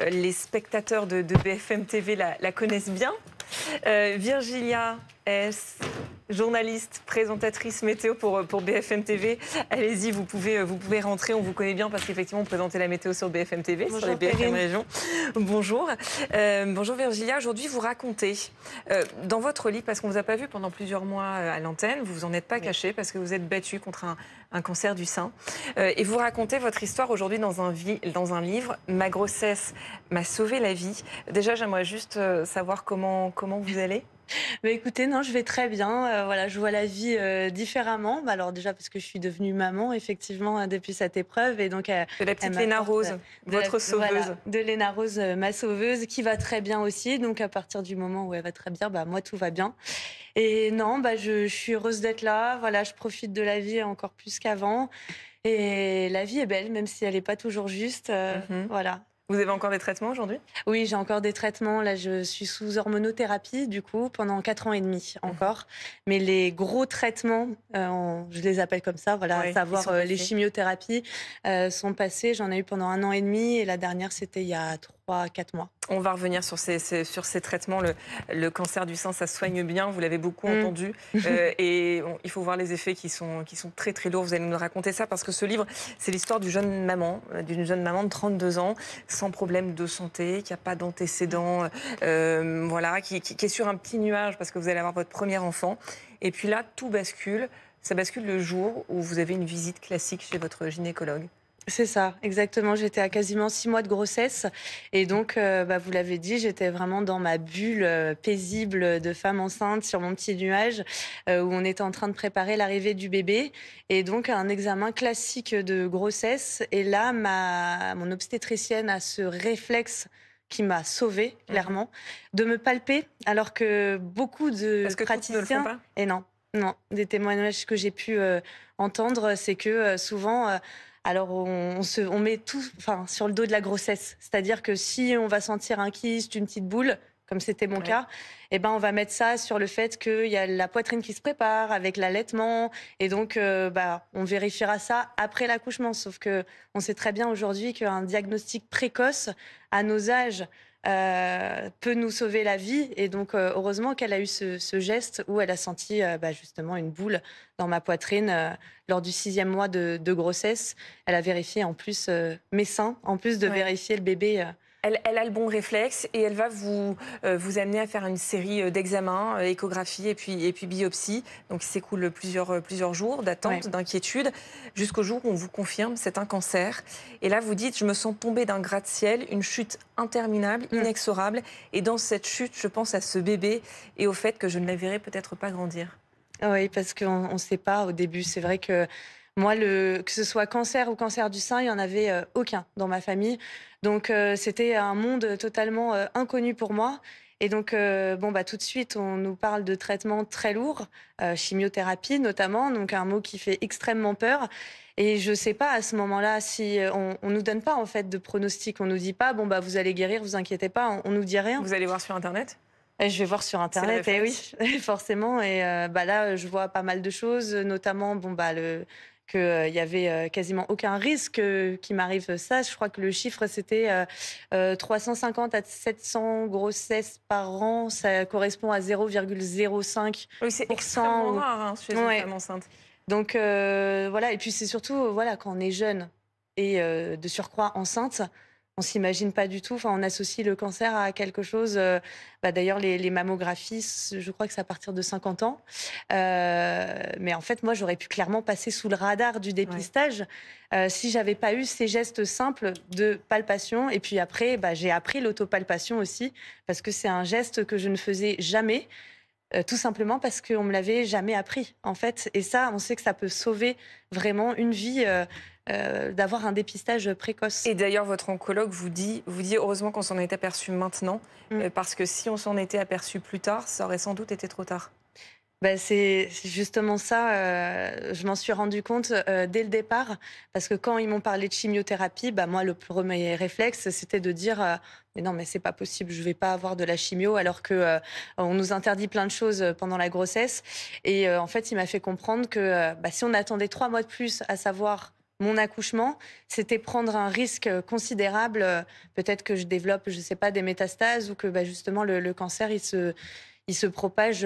les spectateurs de BFM TV la connaissent bien. Virgilia S, journaliste, présentatrice météo pour BFM TV. Allez-y, vous pouvez rentrer, on vous connaît bien parce qu'effectivement, on présentait la météo sur BFM TV, Bonjour, sur les BFM Perrine. Régions. Bonjour. Bonjour Virgilia, aujourd'hui vous racontez dans votre livre, parce qu'on ne vous a pas vu pendant plusieurs mois à l'antenne, vous vous en êtes pas caché parce que vous êtes battu contre un cancer du sein. Et vous racontez votre histoire aujourd'hui dans un livre, Ma grossesse m'a sauvé la vie. Déjà, j'aimerais juste savoir comment vous allez. Bah, écoutez, non, je vais très bien. Voilà, je vois la vie différemment. Bah, alors déjà parce que je suis devenue maman, effectivement, depuis cette épreuve. Et donc, De la elle petite Léna m'apporte Rose, votre sauveuse. Voilà, de Léna Rose, ma sauveuse, qui va très bien aussi. Donc, à partir du moment où elle va très bien, bah, moi, tout va bien. Et non, bah, je suis heureuse d'être là. Voilà, je profite de la vie encore plus qu'avant. Et la vie est belle, même si elle n'est pas toujours juste. Mhm. Voilà. Vous avez encore des traitements aujourd'hui? Oui, j'ai encore des traitements. Là, je suis sous hormonothérapie, du coup, pendant 4 ans et demi encore. Mais les gros traitements, je les appelle comme ça, voilà, Oui, à ils savoir sont les passés. chimiothérapies, sont passés. J'en ai eu pendant 1 an et demi. Et la dernière, c'était il y a 3-4 mois. On va revenir sur ces traitements. Le cancer du sein, ça se soigne bien. Vous l'avez beaucoup Mm. entendu. Il faut voir les effets qui sont très, très lourds. Vous allez nous raconter ça parce que ce livre, c'est l'histoire d'une jeune maman de 32 ans, sans problème de santé, qui n'a pas d'antécédents, voilà, qui est sur un petit nuage parce que vous allez avoir votre premier enfant. Et puis là, tout bascule. Ça bascule le jour où vous avez une visite classique chez votre gynécologue. C'est ça, exactement. J'étais à quasiment 6 mois de grossesse. Et donc, bah, vous l'avez dit, j'étais vraiment dans ma bulle paisible de femme enceinte sur mon petit nuage où on était en train de préparer l'arrivée du bébé. Et donc, un examen classique de grossesse. Et là, mon obstétricienne a ce réflexe qui m'a sauvée, clairement, de me palper, alors que beaucoup de Est-ce que toutes ne le font praticiens... pas? Et non, non, des témoignages que j'ai pu entendre, c'est que souvent... alors, on met tout, enfin, sur le dos de la grossesse. C'est-à-dire que si on va sentir un kyste, une petite boule, comme c'était mon Ouais. cas, eh ben, on va mettre ça sur le fait qu'il y a la poitrine qui se prépare avec l'allaitement. Et donc, bah, on vérifiera ça après l'accouchement. Sauf que on sait très bien aujourd'hui qu'un diagnostic précoce à nos âges peut nous sauver la vie. Et donc, heureusement qu'elle a eu ce geste où elle a senti bah, justement une boule dans ma poitrine lors du 6e mois de grossesse. Elle a vérifié en plus mes seins, en plus de Ouais. vérifier le bébé. Elle a le bon réflexe et elle va vous amener à faire une série d'examens, échographie et puis biopsie. Donc il s'écoule plusieurs jours d'attente, Ouais. d'inquiétude, jusqu'au jour où on vous confirme c'est un cancer. Et là vous dites, je me sens tomber d'un gratte-ciel, une chute interminable, inexorable. Et dans cette chute, je pense à ce bébé et au fait que je ne la verrai peut-être pas grandir. Oui, parce qu'on ne sait pas au début. C'est vrai que moi, que ce soit cancer ou cancer du sein, il n'y en avait aucun dans ma famille. Donc, c'était un monde totalement inconnu pour moi. Et donc, bon, bah, tout de suite, on nous parle de traitements très lourds, chimiothérapie notamment, donc un mot qui fait extrêmement peur. Et je ne sais pas à ce moment-là si on nous donne pas en fait de pronostic. On nous dit pas, bon, bah, vous allez guérir, vous inquiétez pas. On nous dit rien. Vous allez voir sur Internet. Et je vais voir sur C'est le internet, et réflexe. oui, forcément. Et bah là, je vois pas mal de choses, notamment bon bah que il y avait quasiment aucun risque qu'il m'arrive ça. Je crois que le chiffre c'était 350 à 700 grossesses par an. Ça correspond à 0,05%. Oui, c'est extrêmement ou- rare chez une Ouais. femme enceinte. Donc voilà. Et puis c'est surtout voilà quand on est jeune et de surcroît enceinte. On s'imagine pas du tout. Enfin, on associe le cancer à quelque chose. Bah, d'ailleurs, les mammographies, je crois que c'est à partir de 50 ans. Mais en fait, moi, j'aurais pu clairement passer sous le radar du Ouais. dépistage si j'avais pas eu ces gestes simples de palpation. Et puis après, bah, j'ai appris l'autopalpation aussi parce que c'est un geste que je ne faisais jamais. Tout simplement parce qu'on me l'avait jamais appris, en fait. Et ça, on sait que ça peut sauver vraiment une vie, d'avoir un dépistage précoce. Et d'ailleurs, votre oncologue vous dit heureusement qu'on s'en est aperçu maintenant, Mmh. parce que si on s'en était aperçu plus tard, ça aurait sans doute été trop tard. Bah, c'est justement ça, je m'en suis rendu compte, dès le départ. Parce que quand ils m'ont parlé de chimiothérapie, bah, moi, le premier réflexe, c'était de dire, «Mais non, mais c'est pas possible, je vais pas avoir de la chimio», alors que, on nous interdit plein de choses, pendant la grossesse. Et en fait, il m'a fait comprendre que, bah, si on attendait 3 mois de plus, à savoir mon accouchement, c'était prendre un risque considérable. Peut-être que je développe, je ne sais pas, des métastases ou que justement le cancer, il se propage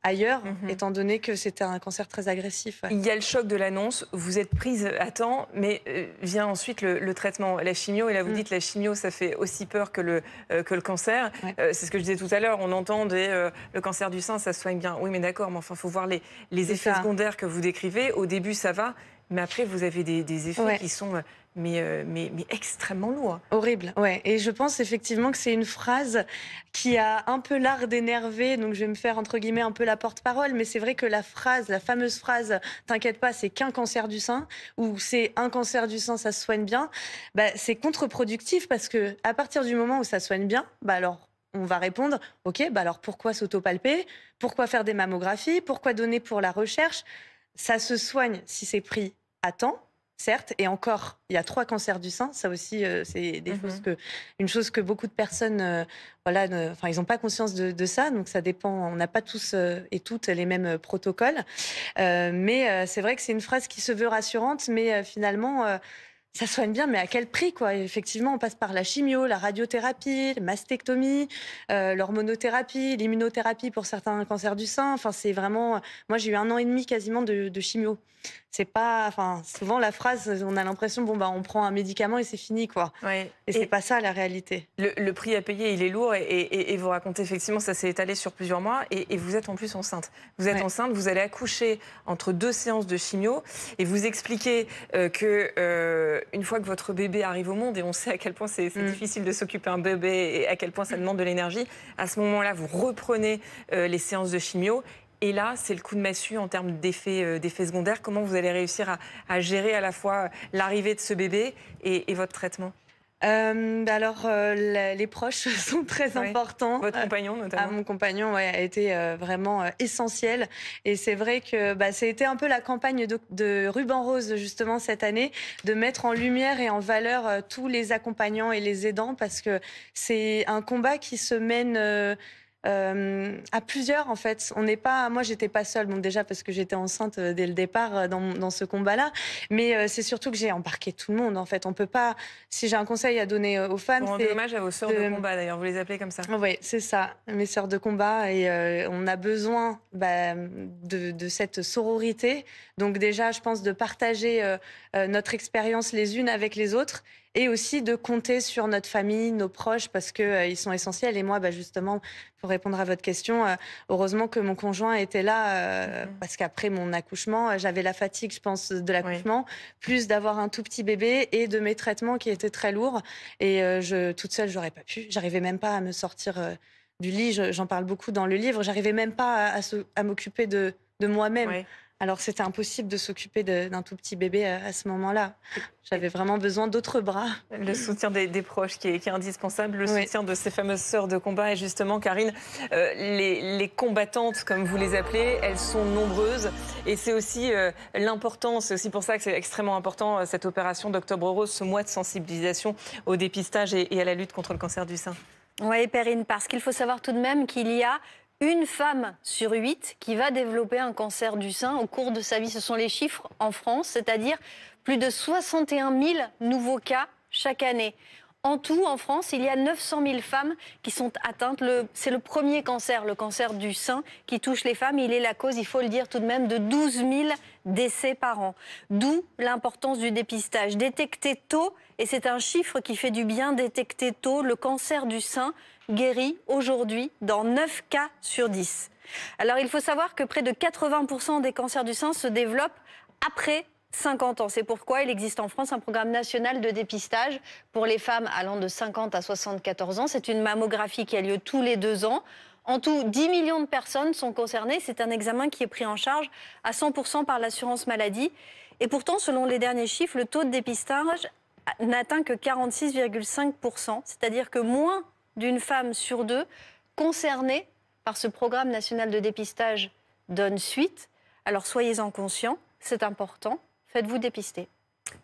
ailleurs, étant donné que c'était un cancer très agressif. Ouais. Il y a le choc de l'annonce, vous êtes prise à temps, mais vient ensuite le traitement, la chimio. Et là, vous dites la chimio, ça fait aussi peur que le cancer. Ouais. C'est ce que je disais tout à l'heure. On entend le cancer du sein, ça se soigne bien. Oui, mais d'accord, mais enfin, il faut voir les effets secondaires que vous décrivez. Au début, ça va, mais après, vous avez des effets qui sont mais extrêmement lourds. Horrible, ouais. Et je pense effectivement que c'est une phrase qui a un peu l'art d'énerver, donc je vais me faire entre guillemets un peu la porte-parole, mais c'est vrai que la fameuse phrase « t'inquiète pas, c'est qu'un cancer du sein » ou « c'est un cancer du sein, ça se soigne bien », c'est contre-productif parce que à partir du moment où ça soigne bien, alors on va répondre « ok, alors pourquoi s'autopalper? Pourquoi faire des mammographies? Pourquoi donner pour la recherche ?» Ça se soigne si c'est pris à temps. Certes, et encore, il y a 3 cancers du sein. Ça aussi, c'est une chose que beaucoup de personnes, ils n'ont pas conscience de ça. Donc ça dépend. On n'a pas tous et toutes les mêmes protocoles. Mais c'est vrai que c'est une phrase qui se veut rassurante, mais finalement. Ça soigne bien, mais à quel prix, quoi? Effectivement, on passe par la chimio, la radiothérapie, la mastectomie, l'hormonothérapie, l'immunothérapie pour certains cancers du sein. Enfin, c'est vraiment... Moi, j'ai eu 1 an et demi quasiment de chimio. C'est pas... Enfin, souvent, la phrase, on a l'impression, on prend un médicament et c'est fini, quoi. Ouais. Et c'est pas ça, la réalité. Le prix à payer, il est lourd et vous racontez effectivement, ça s'est étalé sur plusieurs mois et vous êtes en plus enceinte. Vous êtes enceinte, vous allez accoucher entre 2 séances de chimio et vous expliquez que une fois que votre bébé arrive au monde, et on sait à quel point c'est difficile de s'occuper d'un bébé et à quel point ça demande de l'énergie, à ce moment-là, vous reprenez les séances de chimio. Et là, c'est le coup de massue en termes d'effets secondaires. Comment vous allez réussir à gérer à la fois l'arrivée de ce bébé et votre traitement? Les proches sont très importants. Votre compagnon notamment? Mon compagnon a été vraiment essentiel. Et c'est vrai que ça a été un peu la campagne de Ruban Rose justement cette année, de mettre en lumière et en valeur tous les accompagnants et les aidants, parce que c'est un combat qui se mène... à plusieurs en fait. On n'est pas. Moi, j'étais pas seule. Bon, déjà parce que j'étais enceinte dès le départ dans ce combat-là. Mais c'est surtout que j'ai embarqué tout le monde. En fait, on peut pas. Si j'ai un conseil à donner aux femmes, vous rendez hommage à vos sœurs de combat. D'ailleurs, vous les appelez comme ça. Oui, c'est ça, mes sœurs de combat. Et on a besoin de cette sororité. Donc déjà, je pense de partager notre expérience les unes avec les autres. Et aussi de compter sur notre famille, nos proches, parce qu'ils sont essentiels. Et moi, justement, pour répondre à votre question, heureusement que mon conjoint était là, parce qu'après mon accouchement, j'avais la fatigue, je pense, de l'accouchement, plus d'avoir un tout petit bébé et de mes traitements qui étaient très lourds. Et toute seule, j'aurais pas pu. J'arrivais même pas à me sortir du lit. J'en parle beaucoup dans le livre. J'arrivais même pas à m'occuper de moi-même. Oui. Alors, c'était impossible de s'occuper d'un tout petit bébé à ce moment-là. J'avais vraiment besoin d'autres bras. Le soutien des proches qui est indispensable, le soutien de ces fameuses sœurs de combat. Et justement, Karine, les combattantes, comme vous les appelez, elles sont nombreuses. Et c'est aussi l'importance, c'est aussi pour ça que c'est extrêmement important, cette opération d'Octobre Rose, ce mois de sensibilisation au dépistage et à la lutte contre le cancer du sein. Oui, Perrine, parce qu'il faut savoir tout de même qu'il y a 1 femme sur 8 qui va développer un cancer du sein au cours de sa vie. Ce sont les chiffres en France, c'est-à-dire plus de 61 000 nouveaux cas chaque année. En tout, en France, il y a 900 000 femmes qui sont atteintes. C'est le premier cancer, le cancer du sein, qui touche les femmes. Il est la cause, il faut le dire tout de même, de 12 000 décès par an. D'où l'importance du dépistage. Détecter tôt, et c'est un chiffre qui fait du bien, détecter tôt, le cancer du sein guérit aujourd'hui dans 9 cas sur 10. Alors, il faut savoir que près de 80% des cancers du sein se développent après 50 ans. C'est pourquoi il existe en France un programme national de dépistage pour les femmes allant de 50 à 74 ans. C'est une mammographie qui a lieu tous les 2 ans. En tout, 10 millions de personnes sont concernées. C'est un examen qui est pris en charge à 100% par l'assurance maladie. Et pourtant, selon les derniers chiffres, le taux de dépistage n'atteint que 46,5%. C'est-à-dire que moins d'une femme sur 2 concernée par ce programme national de dépistage donne suite. Alors soyez-en conscients, c'est important. Faites-vous dépister.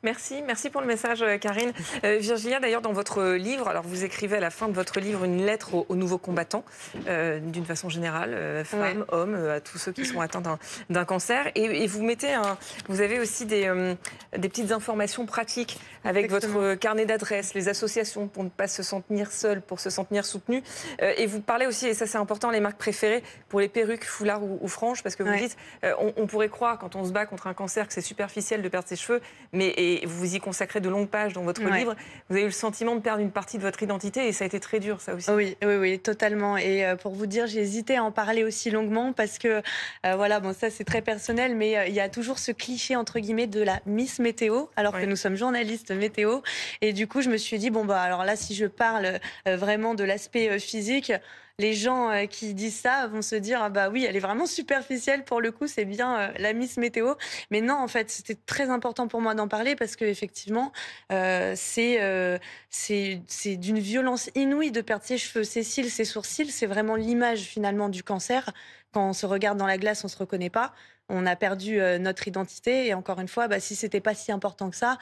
Merci pour le message, Karine. Virginia, d'ailleurs, dans votre livre, alors vous écrivez à la fin de votre livre une lettre aux nouveaux combattants, d'une façon générale, femmes, hommes, à tous ceux qui sont atteints d'un cancer. Et vous mettez vous avez aussi des petites informations pratiques avec votre carnet d'adresses, les associations pour ne pas se sentir seul, pour se sentir soutenu. Et vous parlez aussi, et ça c'est important, les marques préférées pour les perruques, foulards ou franges, parce que vous dites, on pourrait croire quand on se bat contre un cancer que c'est superficiel de perdre ses cheveux, et vous y consacrez de longues pages dans votre livre. Vous avez eu le sentiment de perdre une partie de votre identité et ça a été très dur, ça aussi. Oui, totalement. Et pour vous dire, j'ai hésité à en parler aussi longuement parce que, voilà, bon, ça c'est très personnel, mais il y a toujours ce cliché, entre guillemets, de la Miss Météo, alors que nous sommes journalistes météo. Et du coup, je me suis dit, bon, bah, alors là, si je parle vraiment de l'aspect physique, les gens qui disent ça vont se dire, ah bah oui, elle est vraiment superficielle pour le coup, c'est bien la Miss Météo. Mais non, en fait, c'était très important pour moi d'en parler parce qu'effectivement, c'est d'une violence inouïe de perdre ses cheveux, ses cils, ses sourcils. C'est vraiment l'image finalement du cancer. Quand on se regarde dans la glace, on ne se reconnaît pas. On a perdu notre identité. Et encore une fois, bah, si c'était pas si important que ça,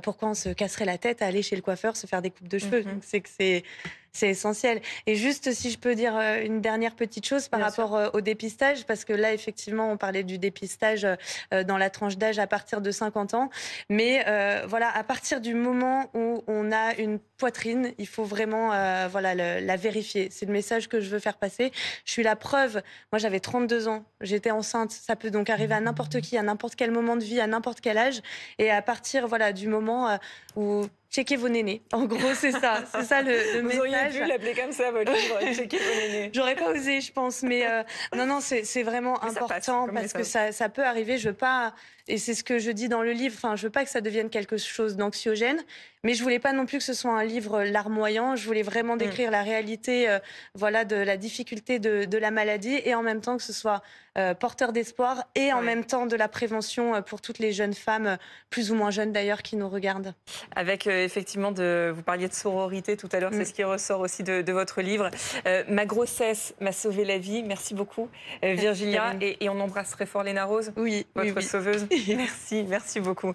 pourquoi on se casserait la tête à aller chez le coiffeur se faire des coupes de cheveux? Donc c'est que c'est essentiel. Et juste, si je peux dire une dernière petite chose par rapport au dépistage, parce que là, effectivement, on parlait du dépistage dans la tranche d'âge à partir de 50 ans. Mais voilà, à partir du moment où on a une poitrine, il faut vraiment la vérifier. C'est le message que je veux faire passer. Je suis la preuve. Moi, j'avais 32 ans. J'étais enceinte. Ça peut donc arriver à n'importe qui, à n'importe quel moment de vie, à n'importe quel âge. Et à partir du moment où checkez vos nénés. En gros, c'est ça le Vous message. auriez dû l'appeler comme ça, votre livre, checkez vos nénés. J'aurais pas osé, je pense, mais non, c'est vraiment important parce que ça peut arriver. Je veux pas, et c'est ce que je dis dans le livre. Enfin, je veux pas que ça devienne quelque chose d'anxiogène, mais je voulais pas non plus que ce soit un livre larmoyant. Je voulais vraiment décrire la réalité, de la difficulté de la maladie, et en même temps que ce soit porteur d'espoir et en même temps de la prévention pour toutes les jeunes femmes, plus ou moins jeunes d'ailleurs, qui nous regardent. Avec effectivement, vous parliez de sororité tout à l'heure, c'est ce qui ressort aussi de votre livre. Ma grossesse m'a sauvé la vie. Merci beaucoup, Virginia. Et on embrasse très fort Léna Rose, votre sauveuse. Merci beaucoup.